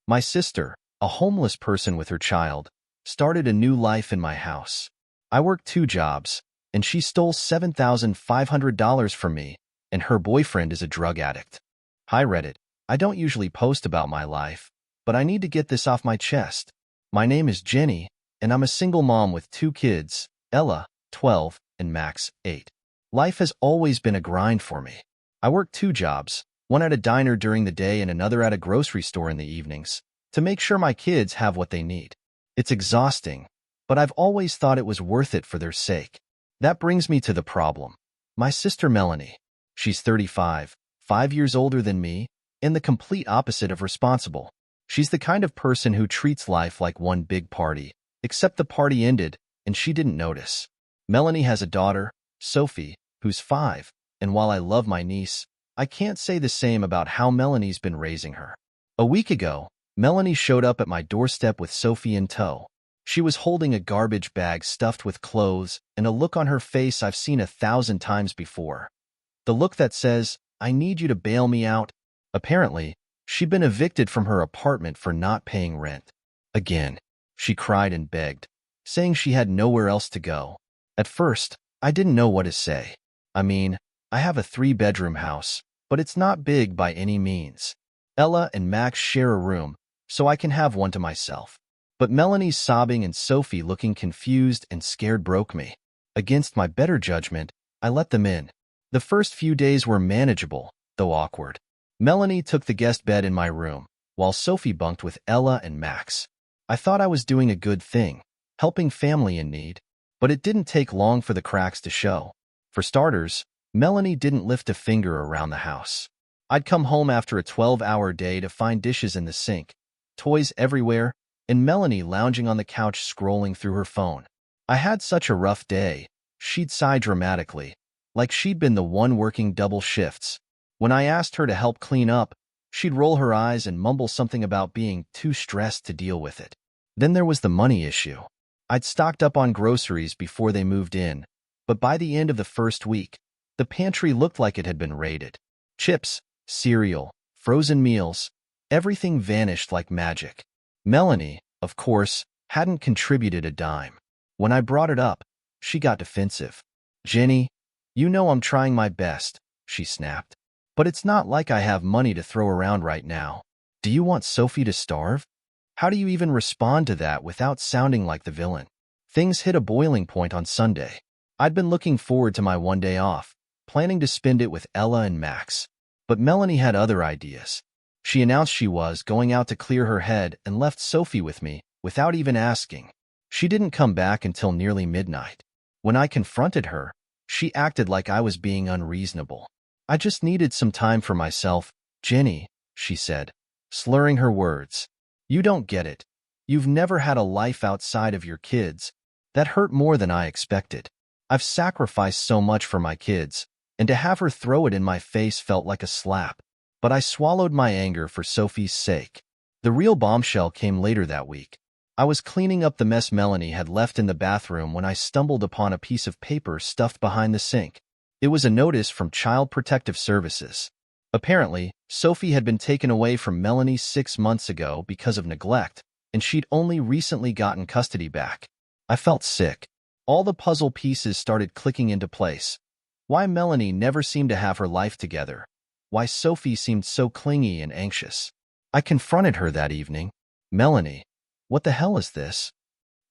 My sister, a homeless person with her child, started a new life in my house. I worked 2 jobs, and she stole $7,500 from me, and her boyfriend is a drug addict. Hi Reddit, I don't usually post about my life, but I need to get this off my chest. My name is Jenny, and I'm a single mom with 2 kids, Ella, 12, and Max, 8. Life has always been a grind for me. I work 2 jobs, one at a diner during the day and another at a grocery store in the evenings, to make sure my kids have what they need. It's exhausting, but I've always thought it was worth it for their sake. That brings me to the problem. My sister Melanie. She's 35, 5 years older than me, and the complete opposite of responsible. She's the kind of person who treats life like one big party, except the party ended, and she didn't notice. Melanie has a daughter, Sophie, who's 5, and while I love my niece, I can't say the same about how Melanie's been raising her. A week ago, Melanie showed up at my doorstep with Sophie in tow. She was holding a garbage bag stuffed with clothes and a look on her face I've seen 1,000 times before. The look that says, "I need you to bail me out." Apparently, she'd been evicted from her apartment for not paying rent. Again, she cried and begged, saying she had nowhere else to go. At first, I didn't know what to say. I mean, I have a 3-bedroom house, but it's not big by any means. Ella and Max share a room, so I can have one to myself. But Melanie's sobbing and Sophie looking confused and scared broke me. Against my better judgment, I let them in. The first few days were manageable, though awkward. Melanie took the guest bed in my room, while Sophie bunked with Ella and Max. I thought I was doing a good thing, helping family in need, but it didn't take long for the cracks to show. For starters, Melanie didn't lift a finger around the house. I'd come home after a 12-hour day to find dishes in the sink, toys everywhere, and Melanie lounging on the couch scrolling through her phone. I had such a rough day, she'd sigh dramatically, like she'd been the one working double shifts. When I asked her to help clean up, she'd roll her eyes and mumble something about being too stressed to deal with it. Then there was the money issue. I'd stocked up on groceries before they moved in, but by the end of the first week, the pantry looked like it had been raided. Chips, cereal, frozen meals, everything vanished like magic. Melanie, of course, hadn't contributed a dime. When I brought it up, she got defensive. "Jenny, you know I'm trying my best," she snapped. "But it's not like I have money to throw around right now. Do you want Sophie to starve?" How do you even respond to that without sounding like the villain? Things hit a boiling point on Sunday. I'd been looking forward to my one day off, planning to spend it with Ella and Max. But Melanie had other ideas. She announced she was going out to clear her head and left Sophie with me without even asking. She didn't come back until nearly midnight. When I confronted her, she acted like I was being unreasonable. "I just needed some time for myself, Jenny," she said, slurring her words. "You don't get it. You've never had a life outside of your kids." That hurt more than I expected. I've sacrificed so much for my kids, and to have her throw it in my face felt like a slap. But I swallowed my anger for Sophie's sake. The real bombshell came later that week. I was cleaning up the mess Melanie had left in the bathroom when I stumbled upon a piece of paper stuffed behind the sink. It was a notice from Child Protective Services. Apparently, Sophie had been taken away from Melanie 6 months ago because of neglect, and she'd only recently gotten custody back. I felt sick. All the puzzle pieces started clicking into place. Why Melanie never seemed to have her life together. Why Sophie seemed so clingy and anxious. I confronted her that evening. "Melanie, what the hell is this?"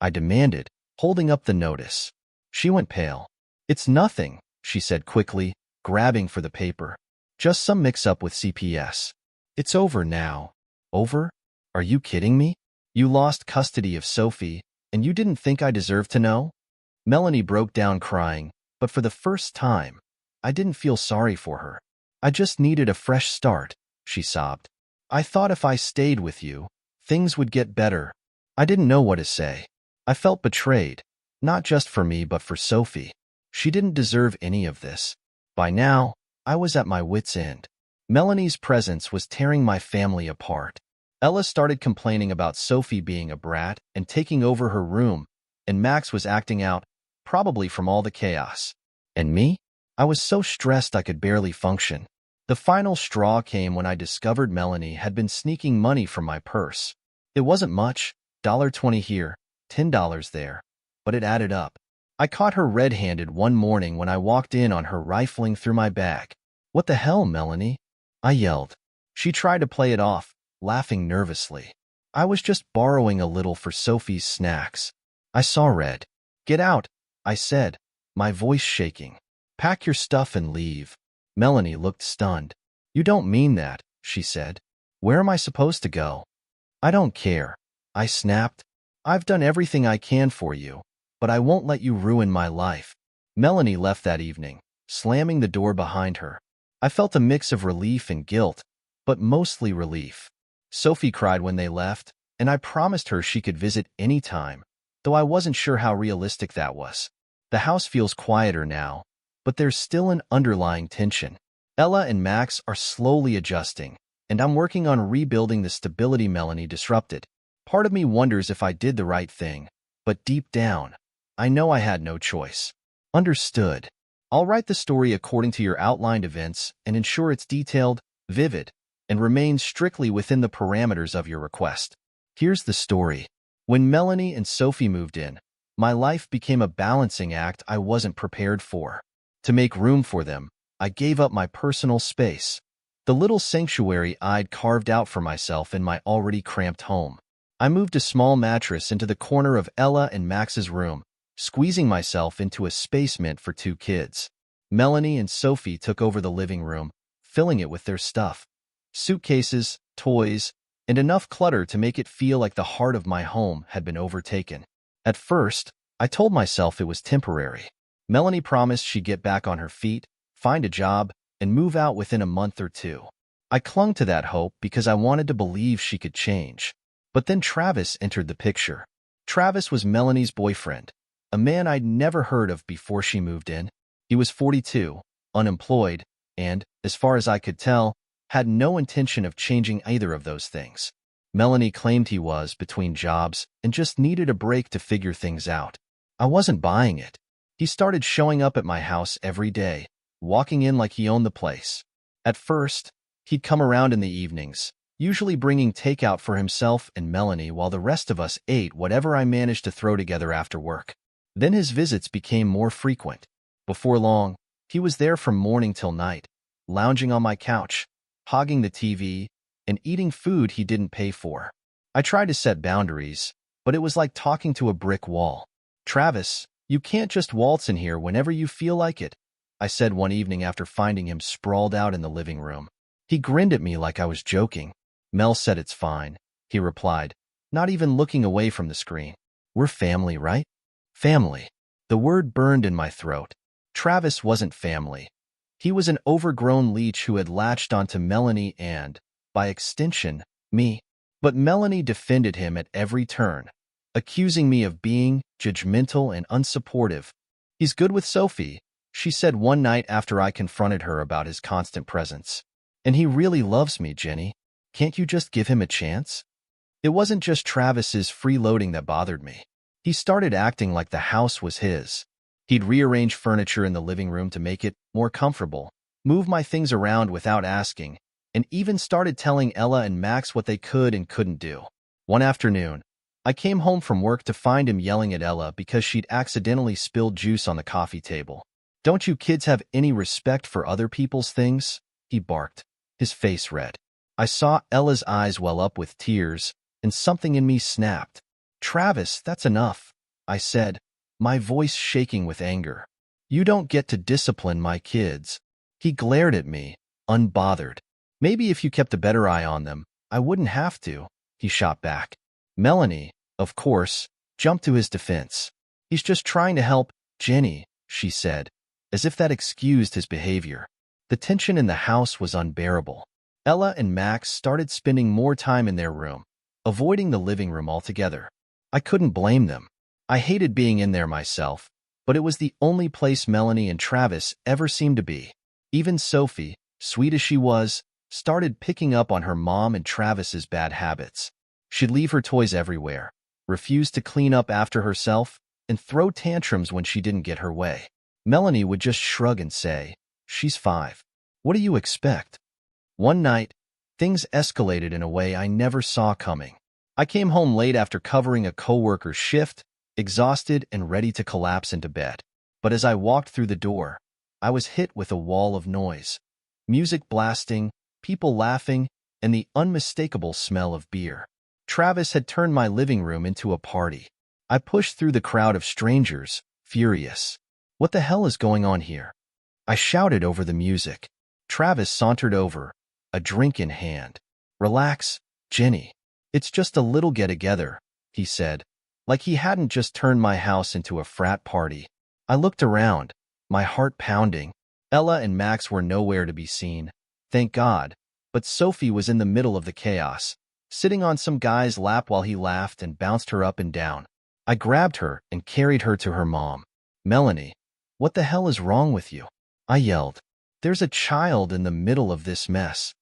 I demanded, holding up the notice. She went pale. "It's nothing," she said quickly, grabbing for the paper. "Just some mix-up with CPS. It's over now." "Over? Are you kidding me? You lost custody of Sophie, and you didn't think I deserved to know?" Melanie broke down crying, but for the first time, I didn't feel sorry for her. "I just needed a fresh start," she sobbed. "I thought if I stayed with you, things would get better." I didn't know what to say. I felt betrayed, not just for me but for Sophie. She didn't deserve any of this. By now, I was at my wit's end. Melanie's presence was tearing my family apart. Ella started complaining about Sophie being a brat and taking over her room, and Max was acting out, probably from all the chaos. And me? I was so stressed I could barely function. The final straw came when I discovered Melanie had been sneaking money from my purse. It wasn't much, $20 here, $10 there, but it added up. I caught her red-handed one morning when I walked in on her rifling through my bag. "What the hell, Melanie?" I yelled. She tried to play it off, laughing nervously. "I was just borrowing a little for Sophie's snacks." I saw red. "Get out," I said, my voice shaking. "Pack your stuff and leave." Melanie looked stunned. "You don't mean that," she said. "Where am I supposed to go?" "I don't care," I snapped. "I've done everything I can for you, but I won't let you ruin my life." Melanie left that evening, slamming the door behind her. I felt a mix of relief and guilt, but mostly relief. Sophie cried when they left, and I promised her she could visit any time, though I wasn't sure how realistic that was. The house feels quieter now, but there's still an underlying tension. Ella and Max are slowly adjusting, and I'm working on rebuilding the stability Melanie disrupted. Part of me wonders if I did the right thing, but deep down, I know I had no choice. Understood. I'll write the story according to your outlined events and ensure it's detailed, vivid, and remains strictly within the parameters of your request. Here's the story. When Melanie and Sophie moved in, my life became a balancing act I wasn't prepared for. To make room for them, I gave up my personal space, the little sanctuary I'd carved out for myself in my already cramped home. I moved a small mattress into the corner of Ella and Max's room, squeezing myself into a space meant for 2 kids. Melanie and Sophie took over the living room, filling it with their stuff. Suitcases, toys, and enough clutter to make it feel like the heart of my home had been overtaken. At first, I told myself it was temporary. Melanie promised she'd get back on her feet, find a job, and move out within a month or 2. I clung to that hope because I wanted to believe she could change. But then Travis entered the picture. Travis was Melanie's boyfriend, a man I'd never heard of before she moved in. He was 42, unemployed, and, as far as I could tell, had no intention of changing either of those things. Melanie claimed he was between jobs and just needed a break to figure things out. I wasn't buying it. He started showing up at my house every day, walking in like he owned the place. At first, he'd come around in the evenings, usually bringing takeout for himself and Melanie while the rest of us ate whatever I managed to throw together after work. Then his visits became more frequent. Before long, he was there from morning till night, lounging on my couch, hogging the TV, and eating food he didn't pay for. I tried to set boundaries, but it was like talking to a brick wall. "Travis, you can't just waltz in here whenever you feel like it," I said one evening after finding him sprawled out in the living room. He grinned at me like I was joking. "Mel said it's fine," he replied, not even looking away from the screen. "We're family, right?" Family. The word burned in my throat. Travis wasn't family. He was an overgrown leech who had latched onto Melanie and, by extension, me. But Melanie defended him at every turn, accusing me of being judgmental and unsupportive. "He's good with Sophie," she said one night after I confronted her about his constant presence. "And he really loves me, Jenny. Can't you just give him a chance?" It wasn't just Travis's freeloading that bothered me. He started acting like the house was his. He'd rearrange furniture in the living room to make it more comfortable, move my things around without asking, and even started telling Ella and Max what they could and couldn't do. One afternoon, I came home from work to find him yelling at Ella because she'd accidentally spilled juice on the coffee table. "Don't you kids have any respect for other people's things?" he barked, his face red. I saw Ella's eyes well up with tears, and something in me snapped. "Travis, that's enough," I said, my voice shaking with anger. "You don't get to discipline my kids." He glared at me, unbothered. "Maybe if you kept a better eye on them, I wouldn't have to," he shot back. Melanie, of course, jumped to his defense. "He's just trying to help, Jenny," she said, as if that excused his behavior. The tension in the house was unbearable. Ella and Max started spending more time in their room, avoiding the living room altogether. I couldn't blame them. I hated being in there myself, but it was the only place Melanie and Travis ever seemed to be. Even Sophie, sweet as she was, started picking up on her mom and Travis's bad habits. She'd leave her toys everywhere, refuse to clean up after herself, and throw tantrums when she didn't get her way. Melanie would just shrug and say, "She's 5." What do you expect? One night, things escalated in a way I never saw coming. I came home late after covering a coworker's shift, exhausted and ready to collapse into bed. But as I walked through the door, I was hit with a wall of noise. Music blasting, people laughing, and the unmistakable smell of beer. Travis had turned my living room into a party. I pushed through the crowd of strangers, furious. What the hell is going on here? I shouted over the music. Travis sauntered over, a drink in hand. Relax, Jenny. It's just a little get-together, he said, like he hadn't just turned my house into a frat party. I looked around, my heart pounding. Ella and Max were nowhere to be seen, thank God, but Sophie was in the middle of the chaos, sitting on some guy's lap while he laughed and bounced her up and down. I grabbed her and carried her to her mom. Melanie, what the hell is wrong with you? I yelled. There's a child in the middle of this mess.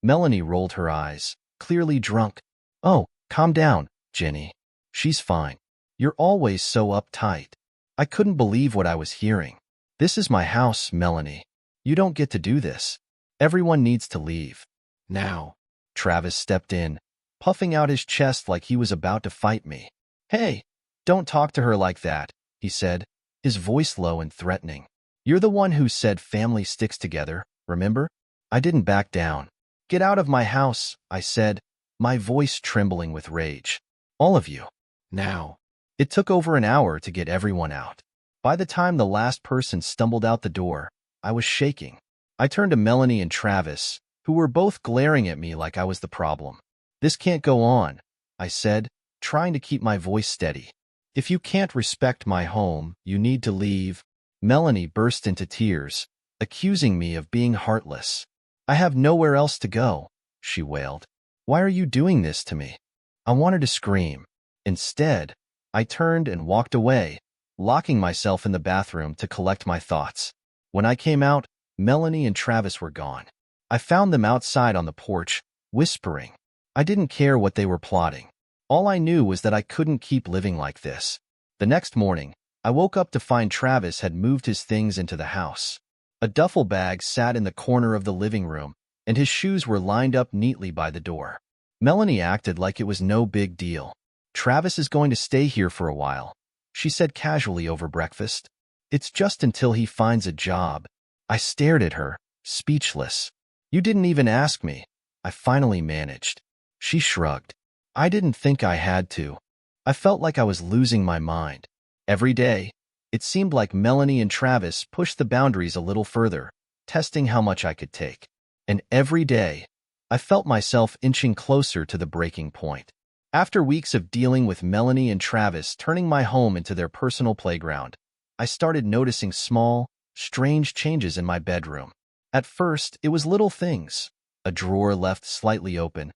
Melanie rolled her eyes, clearly drunk. Oh, calm down, Jenny. She's fine. You're always so uptight. I couldn't believe what I was hearing. This is my house, Melanie. You don't get to do this. Everyone needs to leave. Now. Travis stepped in, puffing out his chest like he was about to fight me. Hey, don't talk to her like that, he said, his voice low and threatening. You're the one who said family sticks together, remember? I didn't back down. Get out of my house, I said, my voice trembling with rage. All of you. Now. It took over an hour to get everyone out. By the time the last person stumbled out the door, I was shaking. I turned to Melanie and Travis, who were both glaring at me like I was the problem. This can't go on, I said, trying to keep my voice steady. If you can't respect my home, you need to leave. Melanie burst into tears, accusing me of being heartless. I have nowhere else to go, she wailed. Why are you doing this to me? I wanted to scream. Instead, I turned and walked away, locking myself in the bathroom to collect my thoughts. When I came out, Melanie and Travis were gone. I found them outside on the porch, whispering. I didn't care what they were plotting. All I knew was that I couldn't keep living like this. The next morning, I woke up to find Travis had moved his things into the house. A duffel bag sat in the corner of the living room, and his shoes were lined up neatly by the door. Melanie acted like it was no big deal. Travis is going to stay here for a while, she said casually over breakfast. It's just until he finds a job. I stared at her, speechless. You didn't even ask me. I finally managed. She shrugged. I didn't think I had to. I felt like I was losing my mind. Every day, it seemed like Melanie and Travis pushed the boundaries a little further, testing how much I could take. And every day, I felt myself inching closer to the breaking point. After weeks of dealing with Melanie and Travis turning my home into their personal playground, I started noticing small, strange changes in my bedroom. At first, it was little things. A drawer left slightly open,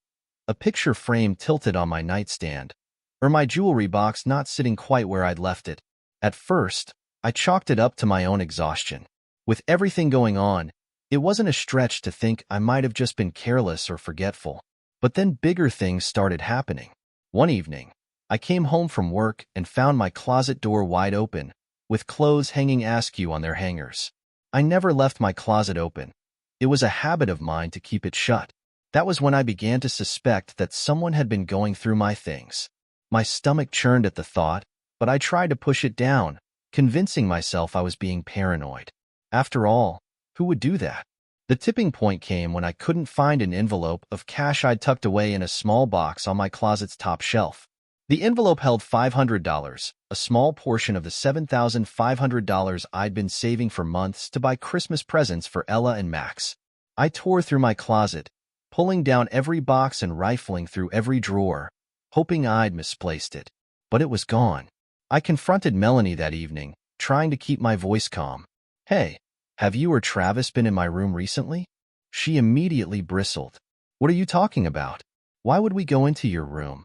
a picture frame tilted on my nightstand, or my jewelry box not sitting quite where I'd left it. At first, I chalked it up to my own exhaustion. With everything going on, it wasn't a stretch to think I might have just been careless or forgetful. But then bigger things started happening. One evening, I came home from work and found my closet door wide open, with clothes hanging askew on their hangers. I never left my closet open. It was a habit of mine to keep it shut. That was when I began to suspect that someone had been going through my things. My stomach churned at the thought, but I tried to push it down, convincing myself I was being paranoid. After all, who would do that? The tipping point came when I couldn't find an envelope of cash I'd tucked away in a small box on my closet's top shelf. The envelope held $500, a small portion of the $7,500 I'd been saving for months to buy Christmas presents for Ella and Max. I tore through my closet, pulling down every box and rifling through every drawer, hoping I'd misplaced it. But it was gone. I confronted Melanie that evening, trying to keep my voice calm. Hey, have you or Travis been in my room recently? She immediately bristled. What are you talking about? Why would we go into your room?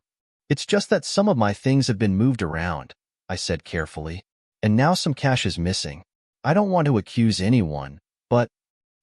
It's just that some of my things have been moved around, I said carefully, and now some cash is missing. I don't want to accuse anyone, but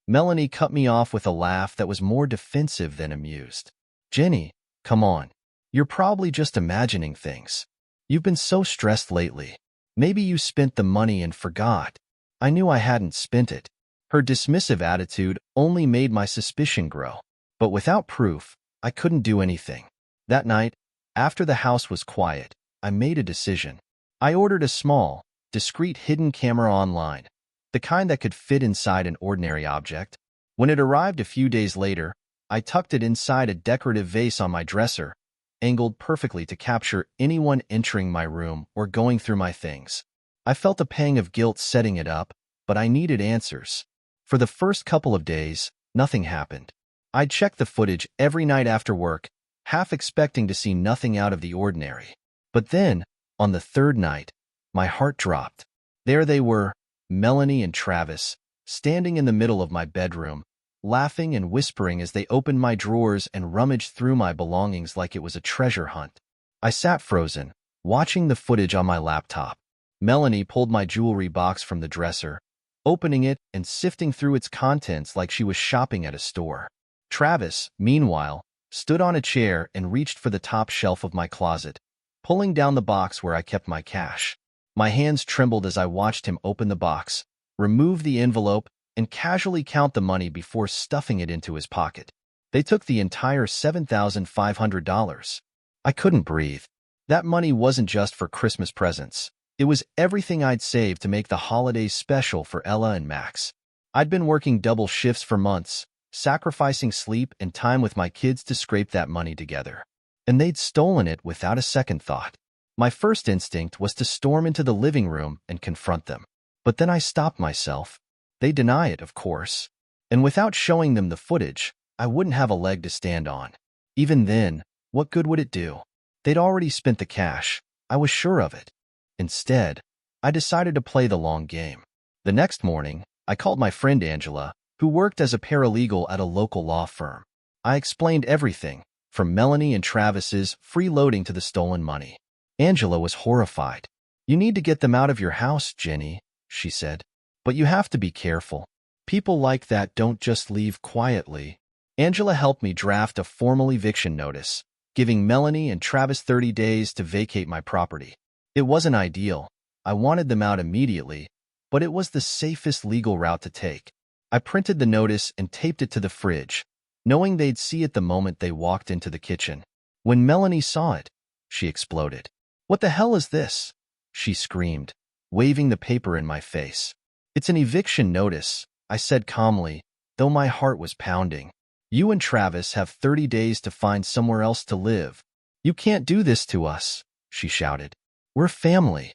Melanie cut me off with a laugh that was more defensive than amused. Jenny, come on. You're probably just imagining things. You've been so stressed lately. Maybe you spent the money and forgot. I knew I hadn't spent it. Her dismissive attitude only made my suspicion grow. But without proof, I couldn't do anything. That night, after the house was quiet, I made a decision. I ordered a small, discreet hidden camera online, the kind that could fit inside an ordinary object. When it arrived a few days later, I tucked it inside a decorative vase on my dresser, angled perfectly to capture anyone entering my room or going through my things. I felt a pang of guilt setting it up, but I needed answers. For the first couple of days, nothing happened. I'd check the footage every night after work, half expecting to see nothing out of the ordinary. But then, on the third night, my heart dropped. There they were, Melanie and Travis, standing in the middle of my bedroom, laughing and whispering as they opened my drawers and rummaged through my belongings like it was a treasure hunt. I sat frozen, watching the footage on my laptop. Melanie pulled my jewelry box from the dresser, opening it and sifting through its contents like she was shopping at a store. Travis, meanwhile, stood on a chair and reached for the top shelf of my closet, pulling down the box where I kept my cash. My hands trembled as I watched him open the box, remove the envelope, and casually count the money before stuffing it into his pocket. They took the entire $7,500. I couldn't breathe. That money wasn't just for Christmas presents. It was everything I'd saved to make the holidays special for Ella and Max. I'd been working double shifts for months, sacrificing sleep and time with my kids to scrape that money together. And they'd stolen it without a second thought. My first instinct was to storm into the living room and confront them. But then I stopped myself. They deny it, of course. And without showing them the footage, I wouldn't have a leg to stand on. Even then, what good would it do? They'd already spent the cash. I was sure of it. Instead, I decided to play the long game. The next morning, I called my friend Angela, who worked as a paralegal at a local law firm. I explained everything, from Melanie and Travis's freeloading to the stolen money. Angela was horrified. "You need to get them out of your house, Jenny," she said. "But you have to be careful. People like that don't just leave quietly." Angela helped me draft a formal eviction notice, giving Melanie and Travis 30 days to vacate my property. It wasn't ideal. I wanted them out immediately, but it was the safest legal route to take. I printed the notice and taped it to the fridge, knowing they'd see it the moment they walked into the kitchen. When Melanie saw it, she exploded. "What the hell is this?" she screamed, waving the paper in my face. "It's an eviction notice," I said calmly, though my heart was pounding. "You and Travis have 30 days to find somewhere else to live. You can't do this to us," she shouted. "We're family.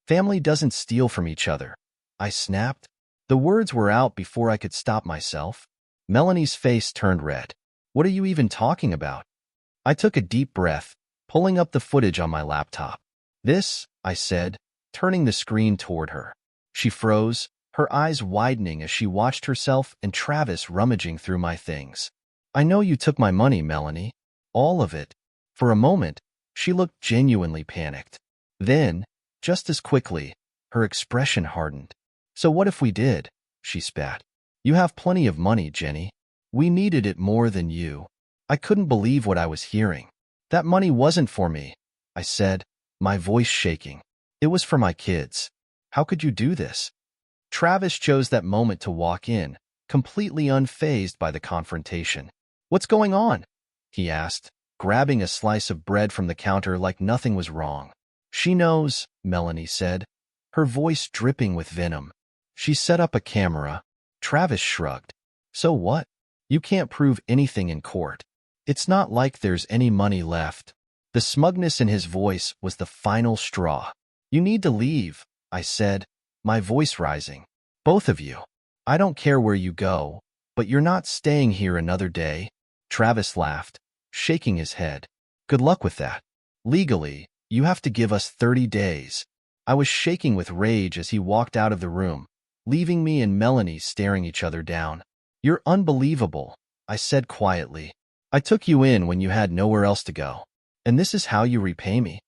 Family doesn't steal from each other," I snapped. The words were out before I could stop myself. Melanie's face turned red. "What are you even talking about?" I took a deep breath, pulling up the footage on my laptop. "This," I said, turning the screen toward her. She froze, her eyes widening as she watched herself and Travis rummaging through my things. "I know you took my money, Melanie. All of it." For a moment, she looked genuinely panicked. Then, just as quickly, her expression hardened. "So what if we did?" she spat. "You have plenty of money, Jenny. We needed it more than you." I couldn't believe what I was hearing. "That money wasn't for me," I said, my voice shaking. "It was for my kids. How could you do this?" Travis chose that moment to walk in, completely unfazed by the confrontation. "What's going on?" he asked, grabbing a slice of bread from the counter like nothing was wrong. "She knows," Melanie said, her voice dripping with venom. "She set up a camera." Travis shrugged. "So what? You can't prove anything in court. It's not like there's any money left." The smugness in his voice was the final straw. "You need to leave," I said, my voice rising. "Both of you. I don't care where you go, but you're not staying here another day." Travis laughed, shaking his head. "Good luck with that. Legally, you have to give us 30 days. I was shaking with rage as he walked out of the room, leaving me and Melanie staring each other down. "You're unbelievable," I said quietly. "I took you in when you had nowhere else to go. And this is how you repay me?"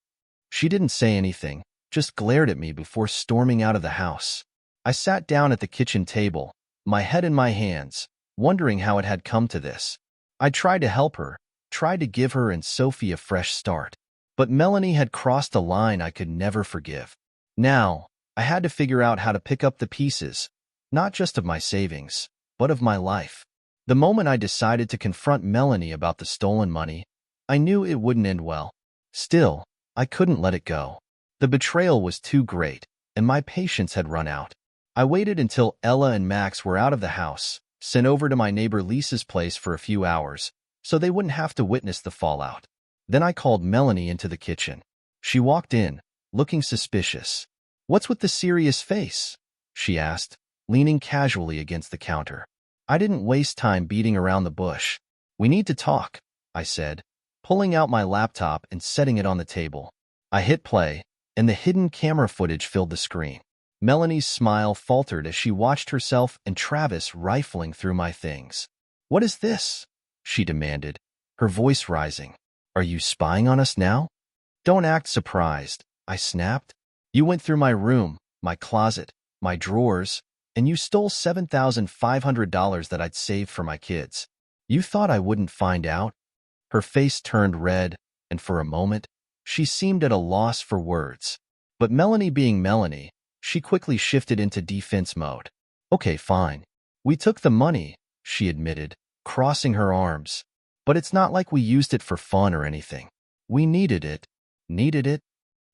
She didn't say anything, just glared at me before storming out of the house. I sat down at the kitchen table, my head in my hands, wondering how it had come to this. I tried to help her, tried to give her and Sophie a fresh start. But Melanie had crossed a line I could never forgive. Now, I had to figure out how to pick up the pieces, not just of my savings, but of my life. The moment I decided to confront Melanie about the stolen money, I knew it wouldn't end well. Still, I couldn't let it go. The betrayal was too great, and my patience had run out. I waited until Ella and Max were out of the house, sent over to my neighbor Lisa's place for a few hours, so they wouldn't have to witness the fallout. Then I called Melanie into the kitchen. She walked in, looking suspicious. "What's with the serious face?" she asked, leaning casually against the counter. I didn't waste time beating around the bush. "We need to talk," I said, pulling out my laptop and setting it on the table. I hit play, and the hidden camera footage filled the screen. Melanie's smile faltered as she watched herself and Travis rifling through my things. "What is this?" she demanded, her voice rising. "Are you spying on us now?" "Don't act surprised," I snapped. "You went through my room, my closet, my drawers, and you stole $7,500 that I'd saved for my kids. You thought I wouldn't find out?" Her face turned red, and for a moment, she seemed at a loss for words. But Melanie being Melanie, she quickly shifted into defense mode. "Okay, fine. We took the money," she admitted, crossing her arms. "But it's not like we used it for fun or anything. We needed it." "Needed it?"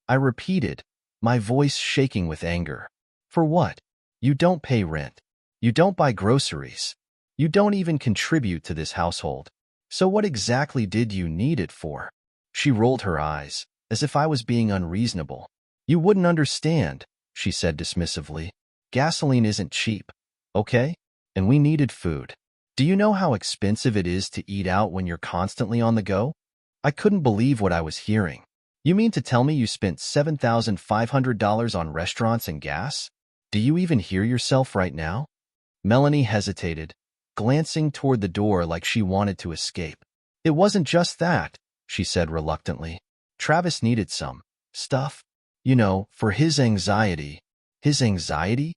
I repeated, my voice shaking with anger. "For what? You don't pay rent. You don't buy groceries. You don't even contribute to this household. So what exactly did you need it for?" She rolled her eyes, as if I was being unreasonable. "You wouldn't understand," she said dismissively. "Gasoline isn't cheap, okay? And we needed food. Do you know how expensive it is to eat out when you're constantly on the go?" I couldn't believe what I was hearing. "You mean to tell me you spent $7,500 on restaurants and gas? Do you even hear yourself right now?" Melanie hesitated, glancing toward the door like she wanted to escape. "It wasn't just that," she said reluctantly. "Travis needed some stuff, for his anxiety." "His anxiety?"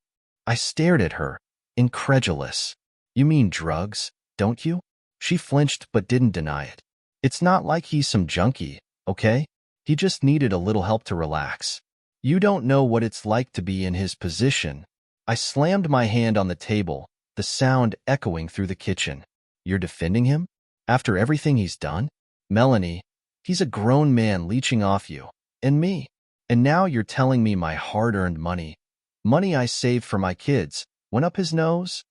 I stared at her, incredulous. "You mean drugs, don't you?" She flinched but didn't deny it. "It's not like he's some junkie, okay? He just needed a little help to relax. You don't know what it's like to be in his position." I slammed my hand on the table, the sound echoing through the kitchen. "You're defending him? After everything he's done? Melanie, he's a grown man leeching off you, and me. And now you're telling me my hard-earned money I saved for my kids, went up his nose?"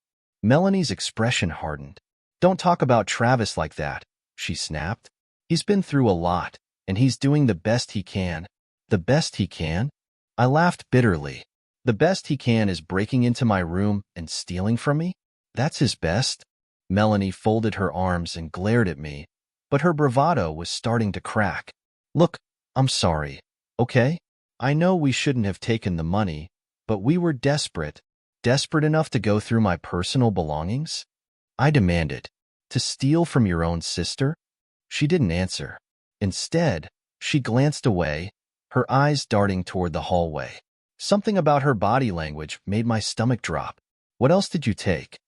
Melanie's expression hardened. "Don't talk about Travis like that," she snapped. "He's been through a lot, and he's doing the best he can." "The best he can?" I laughed bitterly. "The best he can is breaking into my room and stealing from me? That's his best?" Melanie folded her arms and glared at me, but her bravado was starting to crack. "Look, I'm sorry, okay? I know we shouldn't have taken the money, but we were desperate enough to go through my personal belongings?" I demanded. "To steal from your own sister?" She didn't answer. Instead, she glanced away, her eyes darting toward the hallway. Something about her body language made my stomach drop. "What else did you take?"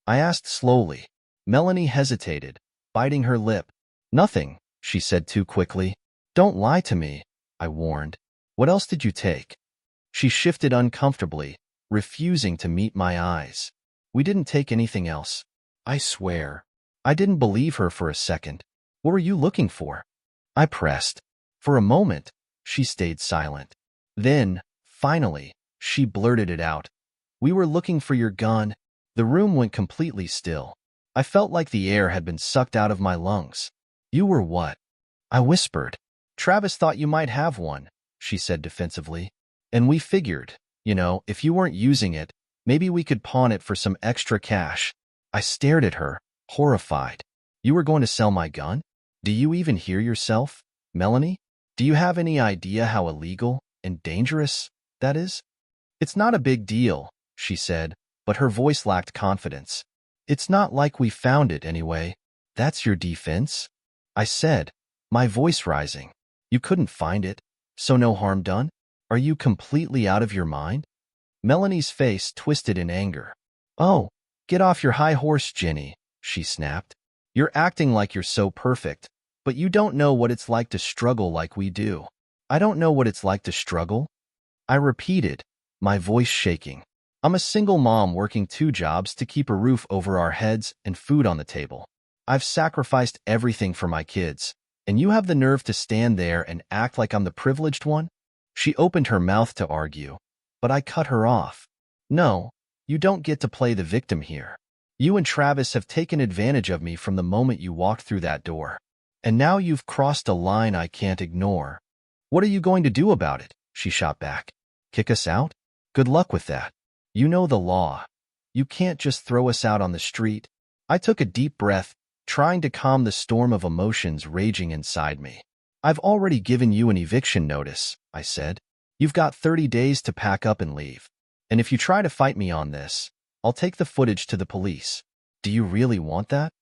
I asked slowly. Melanie hesitated, biting her lip. "Nothing," she said too quickly. "Don't lie to me," I warned. "What else did you take?" She shifted uncomfortably, refusing to meet my eyes. "We didn't take anything else. I swear." I didn't believe her for a second. "What were you looking for?" I pressed. For a moment, she stayed silent. Then, finally, she blurted it out. "We were looking for your gun." The room went completely still. I felt like the air had been sucked out of my lungs. "You were what?" I whispered. "Travis thought you might have one," she said defensively. "And we figured, if you weren't using it, maybe we could pawn it for some extra cash." I stared at her, horrified. "You were going to sell my gun? Do you even hear yourself, Melanie? Do you have any idea how illegal and dangerous that is?" "It's not a big deal," she said, but her voice lacked confidence. "It's not like we found it anyway." "That's your defense?" I said, my voice rising. "You couldn't find it, so no harm done? Are you completely out of your mind?" Melanie's face twisted in anger. "Oh, get off your high horse, Jenny," she snapped. "You're acting like you're so perfect, but you don't know what it's like to struggle like we do." "I don't know what it's like to struggle," I repeated, my voice shaking. I'm a single mom working 2 jobs to keep a roof over our heads and food on the table. I've sacrificed everything for my kids, and you have the nerve to stand there and act like I'm the privileged one?" She opened her mouth to argue, but I cut her off. "No, you don't get to play the victim here. You and Travis have taken advantage of me from the moment you walked through that door. And now you've crossed a line I can't ignore. What are you going to do about it?" she shot back. "Kick us out? Good luck with that. You know the law. You can't just throw us out on the street." I took a deep breath, trying to calm the storm of emotions raging inside me. "I've already given you an eviction notice," I said. "You've got 30 days to pack up and leave. And if you try to fight me on this, I'll take the footage to the police." "Do you really want that?"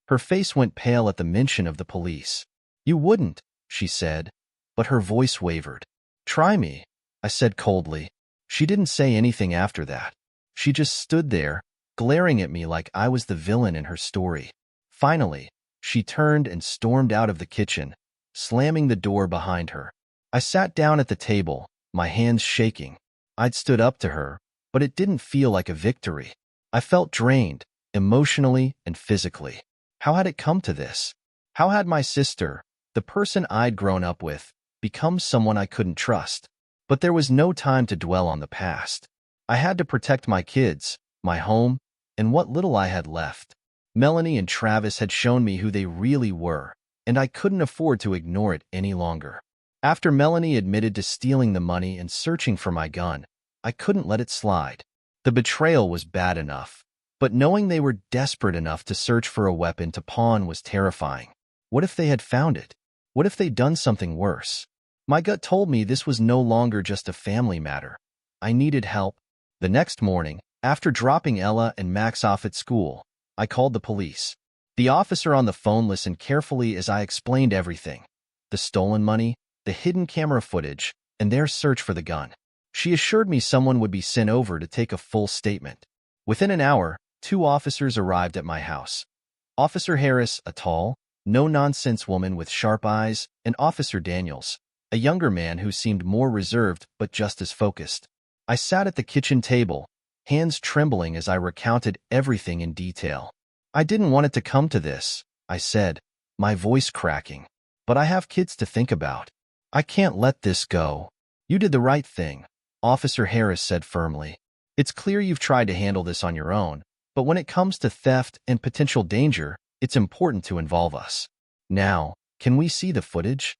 Her face went pale at the mention of the police. "You wouldn't," she said, but her voice wavered. "Try me," I said coldly. She didn't say anything after that. She just stood there, glaring at me like I was the villain in her story. Finally, she turned and stormed out of the kitchen, slamming the door behind her. I sat down at the table, my hands shaking. I'd stood up to her, but it didn't feel like a victory. I felt drained, emotionally and physically. How had it come to this? How had my sister, the person I'd grown up with, become someone I couldn't trust? But there was no time to dwell on the past. I had to protect my kids, my home, and what little I had left. Melanie and Travis had shown me who they really were, and I couldn't afford to ignore it any longer. After Melanie admitted to stealing the money and searching for my gun, I couldn't let it slide. The betrayal was bad enough, but knowing they were desperate enough to search for a weapon to pawn was terrifying. What if they had found it? What if they'd done something worse? My gut told me this was no longer just a family matter. I needed help. The next morning, after dropping Ella and Max off at school, I called the police. The officer on the phone listened carefully as I explained everything: the stolen money, the hidden camera footage, and their search for the gun. She assured me someone would be sent over to take a full statement. Within an hour, 2 officers arrived at my house. Officer Harris, a tall, no-nonsense woman with sharp eyes, and Officer Daniels, a younger man who seemed more reserved but just as focused. I sat at the kitchen table, hands trembling as I recounted everything in detail. "I didn't want it to come to this," I said, my voice cracking. "But I have kids to think about. I can't let this go." "You did the right thing," Officer Harris said firmly. "It's clear you've tried to handle this on your own, but when it comes to theft and potential danger, it's important to involve us. Now, can we see the footage?"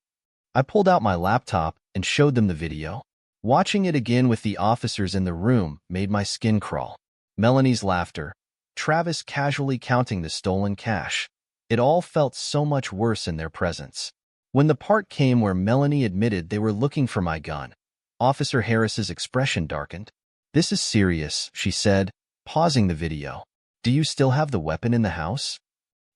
I pulled out my laptop and showed them the video. Watching it again with the officers in the room made my skin crawl. Melanie's laughter, Travis casually counting the stolen cash. It all felt so much worse in their presence. When the part came where Melanie admitted they were looking for my gun, Officer Harris's expression darkened. "This is serious," she said, pausing the video. "Do you still have the weapon in the house?"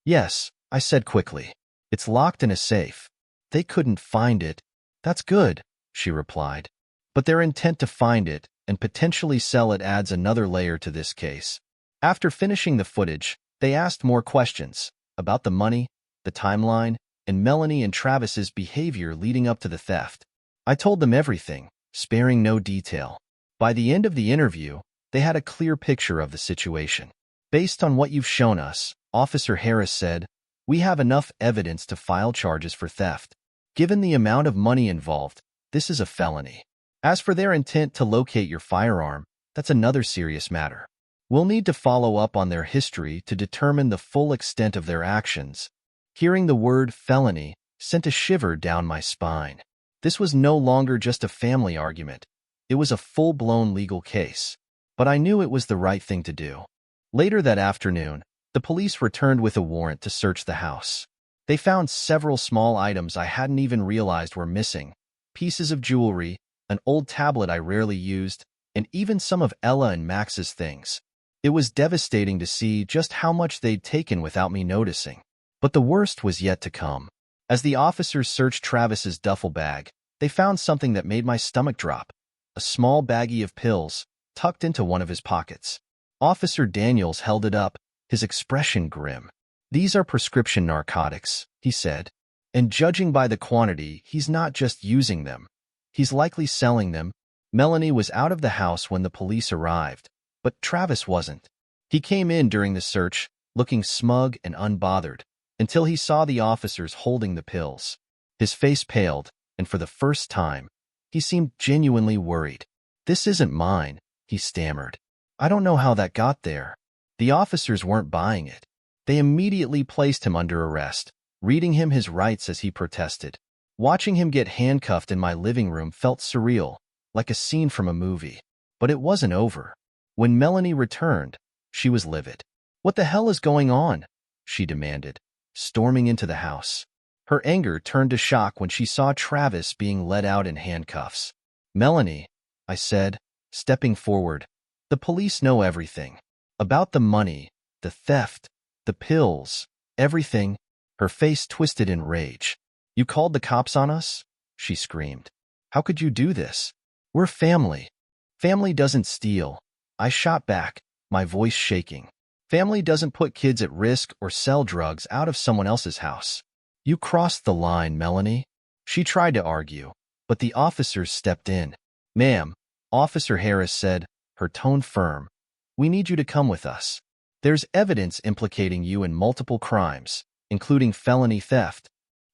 "Yes," I said quickly. "It's locked in a safe." "They couldn't find it." "That's good," she replied. "But their intent to find it and potentially sell it adds another layer to this case." After finishing the footage, they asked more questions about the money, the timeline, and Melanie and Travis's behavior leading up to the theft. I told them everything, sparing no detail. By the end of the interview, they had a clear picture of the situation. "Based on what you've shown us," Officer Harris said, "we have enough evidence to file charges for theft. Given the amount of money involved, this is a felony. As for their intent to locate your firearm, that's another serious matter. We'll need to follow up on their history to determine the full extent of their actions." Hearing the word felony sent a shiver down my spine. This was no longer just a family argument. It was a full-blown legal case. But I knew it was the right thing to do. Later that afternoon, the police returned with a warrant to search the house. They found several small items I hadn't even realized were missing: pieces of jewelry, an old tablet I rarely used, and even some of Ella and Max's things. It was devastating to see just how much they'd taken without me noticing. But the worst was yet to come. As the officers searched Travis's duffel bag, they found something that made my stomach drop: a small baggie of pills, tucked into one of his pockets. Officer Daniels held it up, his expression grim. "These are prescription narcotics," he said. "And judging by the quantity, he's not just using them. He's likely selling them." Melanie was out of the house when the police arrived. But Travis wasn't. He came in during the search, looking smug and unbothered, until he saw the officers holding the pills. His face paled, and for the first time, he seemed genuinely worried. "This isn't mine," he stammered. "I don't know how that got there." The officers weren't buying it. They immediately placed him under arrest, reading him his rights as he protested. Watching him get handcuffed in my living room felt surreal, like a scene from a movie. But it wasn't over. When Melanie returned, she was livid. "What the hell is going on?" she demanded, storming into the house. Her anger turned to shock when she saw Travis being led out in handcuffs. "Melanie," I said, stepping forward, "the police know everything. About the money, the theft, the pills, everything." Her face twisted in rage. "You called the cops on us?" she screamed. "How could you do this? We're family." "Family doesn't steal," I shot back, my voice shaking. "Family doesn't put kids at risk or sell drugs out of someone else's house." "You crossed the line, Melanie." She tried to argue, but the officers stepped in. "Ma'am," Officer Harris said, her tone firm, "we need you to come with us. There's evidence implicating you in multiple crimes, including felony theft."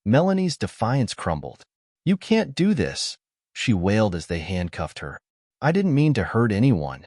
Melanie's defiance crumbled. "You can't do this," she wailed as they handcuffed her. "I didn't mean to hurt anyone.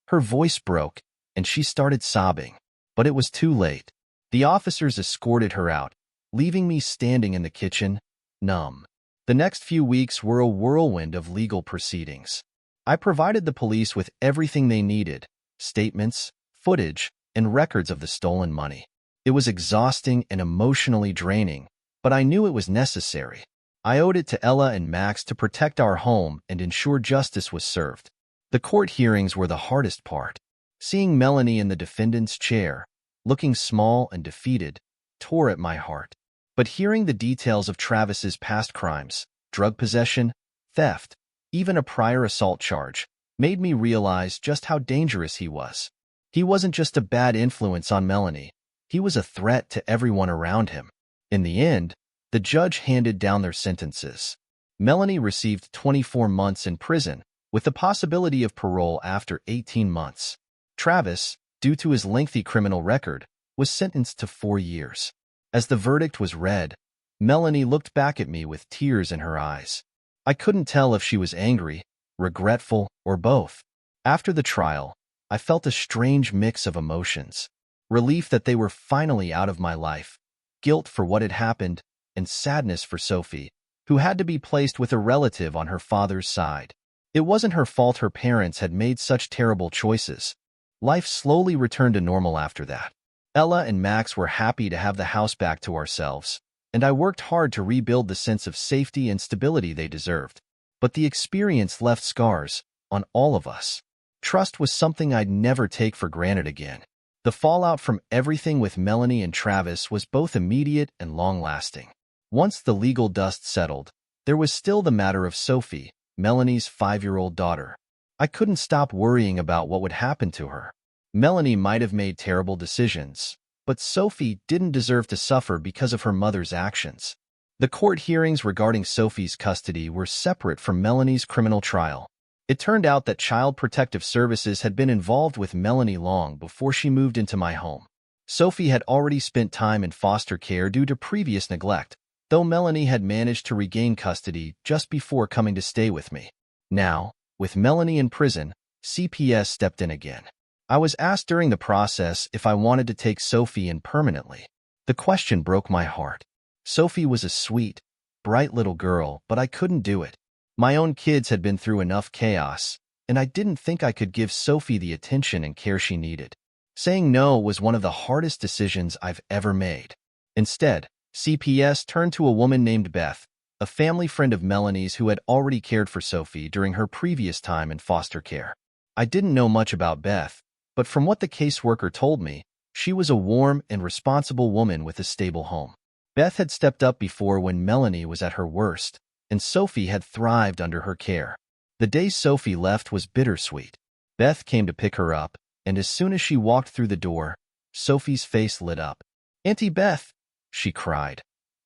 Her voice broke, and she started sobbing. But it was too late. The officers escorted her out, leaving me standing in the kitchen, numb. The next few weeks were a whirlwind of legal proceedings. I provided the police with everything they needed: statements, footage, and records of the stolen money. It was exhausting and emotionally draining, but I knew it was necessary. I owed it to Ella and Max to protect our home and ensure justice was served. The court hearings were the hardest part. Seeing Melanie in the defendant's chair, looking small and defeated, tore at my heart. But hearing the details of Travis's past crimes, drug possession, theft, even a prior assault charge, made me realize just how dangerous he was. He wasn't just a bad influence on Melanie. He was a threat to everyone around him. In the end, the judge handed down their sentences. Melanie received 24 months in prison, with the possibility of parole after 18 months. Travis, due to his lengthy criminal record, was sentenced to 4 years. As the verdict was read, Melanie looked back at me with tears in her eyes. I couldn't tell if she was angry, regretful, or both. After the trial, I felt a strange mix of emotions: relief that they were finally out of my life, guilt for what had happened, and sadness for Sophie, who had to be placed with a relative on her father's side. It wasn't her fault her parents had made such terrible choices. Life slowly returned to normal after that. Ella and Max were happy to have the house back to ourselves, and I worked hard to rebuild the sense of safety and stability they deserved. But the experience left scars on all of us. Trust was something I'd never take for granted again. The fallout from everything with Melanie and Travis was both immediate and long-lasting. Once the legal dust settled, there was still the matter of Sophie, Melanie's 5-year-old daughter. I couldn't stop worrying about what would happen to her. Melanie might have made terrible decisions, but Sophie didn't deserve to suffer because of her mother's actions. The court hearings regarding Sophie's custody were separate from Melanie's criminal trial. It turned out that Child Protective Services had been involved with Melanie long before she moved into my home. Sophie had already spent time in foster care due to previous neglect, though Melanie had managed to regain custody just before coming to stay with me. Now, with Melanie in prison, CPS stepped in again. I was asked during the process if I wanted to take Sophie in permanently. The question broke my heart. Sophie was a sweet, bright little girl, but I couldn't do it. My own kids had been through enough chaos, and I didn't think I could give Sophie the attention and care she needed. Saying no was one of the hardest decisions I've ever made. Instead, CPS turned to a woman named Beth, a family friend of Melanie's who had already cared for Sophie during her previous time in foster care. I didn't know much about Beth, but from what the caseworker told me, she was a warm and responsible woman with a stable home. Beth had stepped up before when Melanie was at her worst, and Sophie had thrived under her care. The day Sophie left was bittersweet. Beth came to pick her up, and as soon as she walked through the door, Sophie's face lit up. "Auntie Beth!" she cried,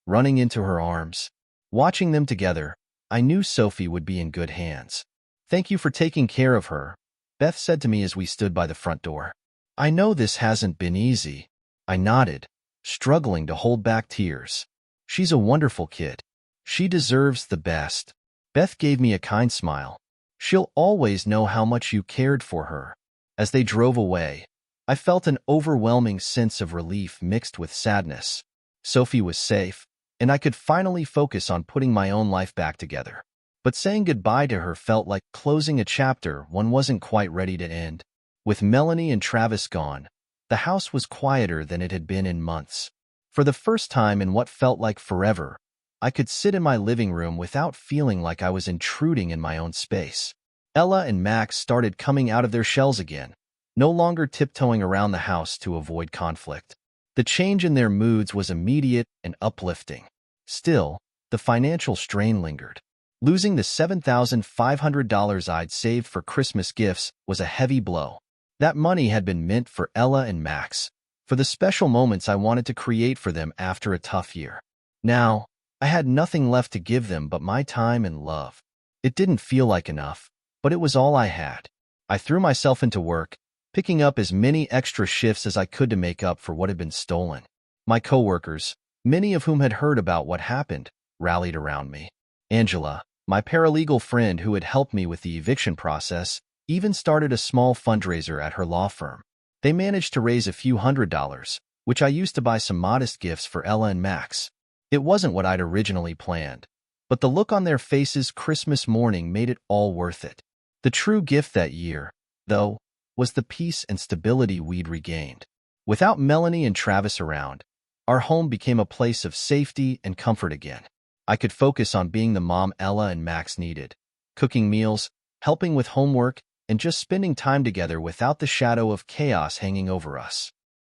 running into her arms. Watching them together, I knew Sophie would be in good hands. "Thank you for taking care of her," Beth said to me as we stood by the front door. I know this hasn't been easy. I nodded, struggling to hold back tears. She's a wonderful kid. She deserves the best. Beth gave me a kind smile. She'll always know how much you cared for her. As they drove away, I felt an overwhelming sense of relief mixed with sadness. Sophie was safe, and I could finally focus on putting my own life back together. But saying goodbye to her felt like closing a chapter one wasn't quite ready to end. With Melanie and Travis gone, the house was quieter than it had been in months. For the first time in what felt like forever, I could sit in my living room without feeling like I was intruding in my own space. Ella and Max started coming out of their shells again, no longer tiptoeing around the house to avoid conflict. The change in their moods was immediate and uplifting. Still, the financial strain lingered. Losing the $7,500 I'd saved for Christmas gifts was a heavy blow. That money had been meant for Ella and Max, for the special moments I wanted to create for them after a tough year. Now, I had nothing left to give them but my time and love. It didn't feel like enough, but it was all I had. I threw myself into work, picking up as many extra shifts as I could to make up for what had been stolen. My coworkers, many of whom had heard about what happened, rallied around me. Angela, my paralegal friend who had helped me with the eviction process, even started a small fundraiser at her law firm. They managed to raise a few $100s, which I used to buy some modest gifts for Ella and Max. It wasn't what I'd originally planned, but the look on their faces Christmas morning made it all worth it. The true gift that year, though, was the peace and stability we'd regained. Without Melanie and Travis around, our home became a place of safety and comfort again. I could focus on being the mom Ella and Max needed, cooking meals, helping with homework, and just spending time together without the shadow of chaos hanging over us.